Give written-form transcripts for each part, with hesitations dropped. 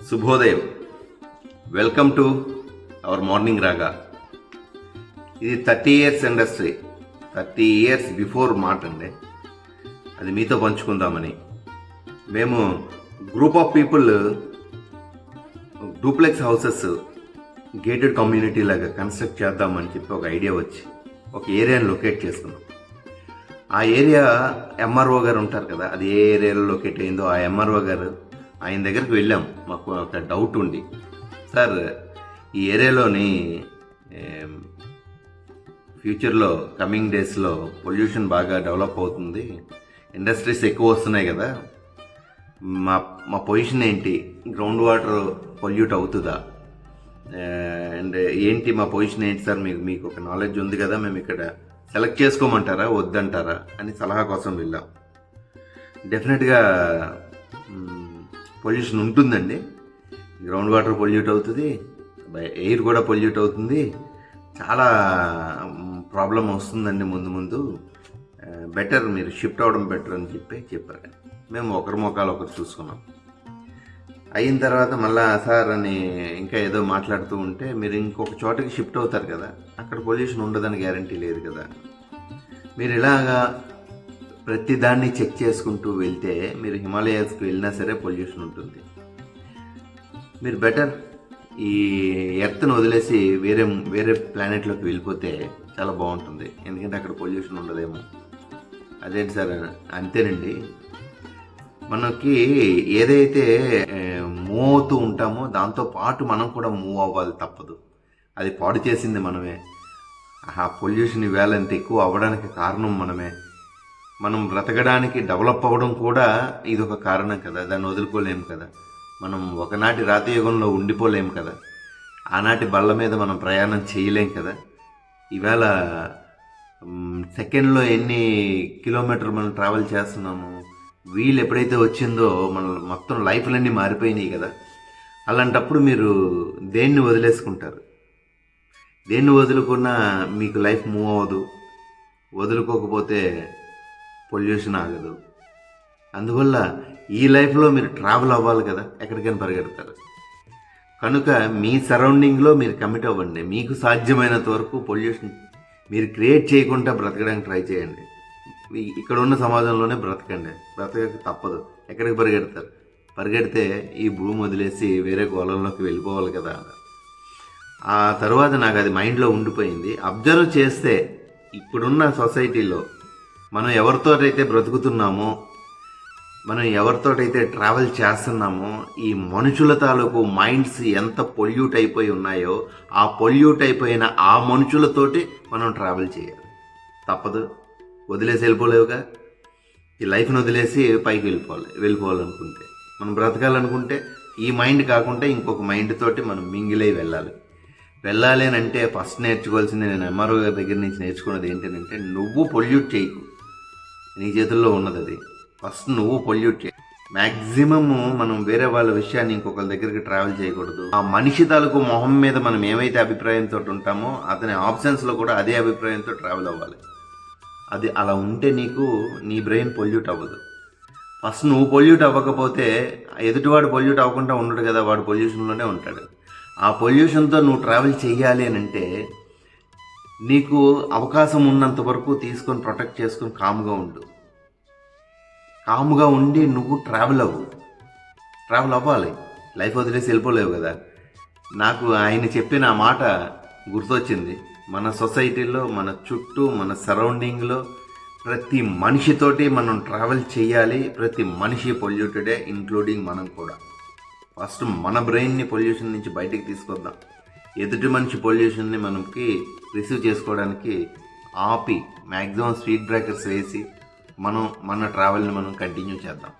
శుభోదయం. Welcome to our morning రాగా. ఇది 30 years ఇండస్ట్రీ, 30 years బిఫోర్ మాట అండి. అది మీతో పంచుకుందామని మేము group of people duplex houses gated community లాగా కన్స్ట్రక్ట్ చేద్దామని చెప్పి ఒక ఐడియా వచ్చి ఒక ఏరియాని లొకేట్ చేసుకున్నాం. ఆ ఏరియా ఎంఆర్ఓ గారు ఉంటారు కదా, అది ఏ ఏరియాలో లొకేట్ అయిందో ఆ ఎంఆర్ఓ గారు ఆయన దగ్గరికి వెళ్ళాం. మాకు ఒక డౌట్ ఉండి, సార్ ఈ ఏరియాలోని ఫ్యూచర్లో కమింగ్ డేస్లో పొల్యూషన్ బాగా డెవలప్ అవుతుంది, ఇండస్ట్రీస్ ఎక్కువ వస్తున్నాయి కదా, మా పొజిషన్ ఏంటి, గ్రౌండ్ వాటర్ పొల్యూట్ అవుతుందా, అండ్ ఏంటి మా పొజిషన్ ఏంటి సార్, మీకు ఒక నాలెడ్జ్ ఉంది కదా, మేము ఇక్కడ సెలెక్ట్ చేసుకోమంటారా వద్దంటారా అని సలహా కోసం వెళ్ళాం. డెఫినెట్గా పొల్యూషన్ ఉంటుందండి, గ్రౌండ్ వాటర్ పొల్యూట్ అవుతుంది, ఎయిర్ కూడా పొల్యూట్ అవుతుంది, చాలా ప్రాబ్లం వస్తుందండి ముందు బెటర్ మీరు షిఫ్ట్ అవ్వడం బెటర్ అని చెప్పారు. మేము ఒకరి మొఖాలు ఒకరు చూసుకున్నాం. అయిన తర్వాత మళ్ళా సార్ అని ఇంకా ఏదో మాట్లాడుతూ ఉంటే, మీరు ఇంకొక చోటకి షిఫ్ట్ అవుతారు కదా, అక్కడ పొల్యూషన్ ఉండదని గ్యారంటీ లేదు కదా, మీరు ఇలాగా ప్రతి దాన్ని చెక్ చేసుకుంటూ వెళ్తే మీరు హిమాలయాస్కి వెళ్ళినా సరే పొల్యూషన్ ఉంటుంది. మీరు బెటర్ ఈ ఎర్త్ను వదిలేసి వేరే ప్లానెట్లోకి వెళ్ళిపోతే చాలా బాగుంటుంది, ఎందుకంటే అక్కడ పొల్యూషన్ ఉండదేమో. అదేంటి సార్, అంతేనండి, మనకి ఏదైతే మూవ్ అవుతూ ఉంటామో దాంతో పాటు మనం కూడా మూవ్ అవ్వాలి, తప్పదు. అది పాడు చేసింది మనమే. ఆ పొల్యూషన్ ఈవేళ ఇంత ఎక్కువ అవ్వడానికి కారణం మనమే. మనం బ్రతకడానికి డెవలప్ అవ్వడం కూడా ఇదొక కారణం కదా, దాన్ని వదులుకోలేము కదా. మనం ఒకనాటి రాతి యుగంలో ఉండిపోలేము కదా, ఆనాటి బళ్ళ మీద మనం ప్రయాణం చేయలేం కదా. ఈవేళ సెకండ్లో ఎన్ని కిలోమీటర్లు మనం ట్రావెల్ చేస్తున్నాము, వీలు ఎప్పుడైతే వచ్చిందో మన మొత్తం లైఫ్లన్నీ మారిపోయినాయి కదా. అలాంటప్పుడు మీరు దేన్ని వదిలేసుకుంటారు? దేన్ని వదులుకున్నా మీకు లైఫ్ మూవ్ అవ్వదు, వదులుకోకపోతే పొల్యూషన్ ఆగదు. అందువల్ల ఈ లైఫ్లో మీరు ట్రావెల్ అవ్వాలి కదా, ఎక్కడికైనా పరిగెడతారు. కనుక మీ సరౌండింగ్లో మీరు కమిట్ అవ్వండి. మీకు సాధ్యమైనంత వరకు పొల్యూషన్ మీరు క్రియేట్ చేయకుండా బ్రతకడానికి ట్రై చేయండి. ఇక్కడ ఉన్న సమాజంలోనే బ్రతకండి, బ్రతకక తప్పదు. ఎక్కడికి పరిగెడతారు? పరిగెడితే ఈ భూమి వదిలేసి వేరే గోళంలోకి వెళ్ళిపోవాలి కదా. ఆ తర్వాత నాకు అది మైండ్లో ఉండిపోయింది. అబ్జర్వ్ చేస్తే ఇప్పుడున్న సొసైటీలో మనం ఎవరితోటైతే బ్రతుకుతున్నామో, మనం ఎవరితోటైతే ట్రావెల్ చేస్తున్నామో, ఈ మనుషుల తాలూకు మైండ్స్ ఎంత పొల్యూట్ అయిపోయి ఉన్నాయో, ఆ పొల్యూట్ అయిపోయిన ఆ మనుషులతోటి మనం ట్రావెల్ చేయాలి, తప్పదు. వదిలేసి వెళ్ళిపోలేవుగా. ఈ లైఫ్ని వదిలేసి పైకి వెళ్ళిపోవాలనుకుంటే, మనం బ్రతకాలనుకుంటే ఈ మైండ్ కాకుండా ఇంకొక మైండ్ తోటి మనం మింగిలై వెళ్ళాలి అని అంటే ఫస్ట్ నేర్చుకోవాల్సింది, నేను ఎంఆర్ఓ గారి దగ్గర నుంచి నేర్చుకున్నది ఏంటంటే, నువ్వు పొల్యూట్ చేయకు, నీ చేతుల్లో ఉన్నది అది. ఫస్ట్ నువ్వు పొల్యూట్ చేయి. మ్యాక్సిమము మనం వేరే వాళ్ళ విషయాన్ని ఇంకొకరి దగ్గరికి ట్రావెల్ చేయకూడదు. ఆ మనిషి తాలూకు మొహం మీద మనం ఏమైతే అభిప్రాయంతో ఉంటామో అతని ఆప్షన్స్లో కూడా అదే అభిప్రాయంతో ట్రావెల్ అవ్వాలి. అది అలా ఉంటే నీ బ్రెయిన్ పొల్యూట్ అవ్వదు. ఫస్ట్ నువ్వు పొల్యూట్ అవ్వకపోతే ఎదుటివాడు పొల్యూట్ అవ్వకుండా ఉండడు కదా, వాడు పొల్యూషన్లోనే ఉంటాడు. ఆ పొల్యూషన్తో నువ్వు ట్రావెల్ చేయాలి అని అంటే నీకు అవకాశం ఉన్నంత వరకు తీసుకొని ప్రొటెక్ట్ చేసుకొని కామ్గా ఉండి నువ్వు ట్రావెల్ అవ్వాలి. లైఫ్ వదిలేసి వెళ్ళిపోలేవు కదా. నాకు ఆయన చెప్పిన ఆ మాట గుర్తొచ్చింది. మన సొసైటీలో, మన చుట్టూ, మన సరౌండింగ్లో ప్రతి మనిషితోటి మనం ట్రావెల్ చేయాలి. ప్రతి మనిషి పొల్యూటెడే, ఇంక్లూడింగ్ మనం కూడా. ఫస్ట్ మన బ్రెయిన్ని పొల్యూషన్ నుంచి బయటికి తీసుకొద్దాం. ఎదుటి మనిషి పొల్యూషన్ని మనకి రిసీవ్ చేసుకోవడానికి ఆపి మ్యాక్సిమం స్పీడ్ బ్రేకర్స్ వేసి మన ట్రావెల్ని మనం కంటిన్యూ చేద్దాం.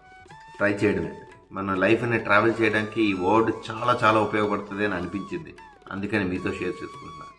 ట్రై చేయడమే. మన లైఫ్ని ట్రావెల్ చేయడానికి ఈ వర్డ్ చాలా చాలా ఉపయోగపడుతుంది అని అనిపించింది. అందుకని మీతో షేర్ చేసుకుంటున్నాను.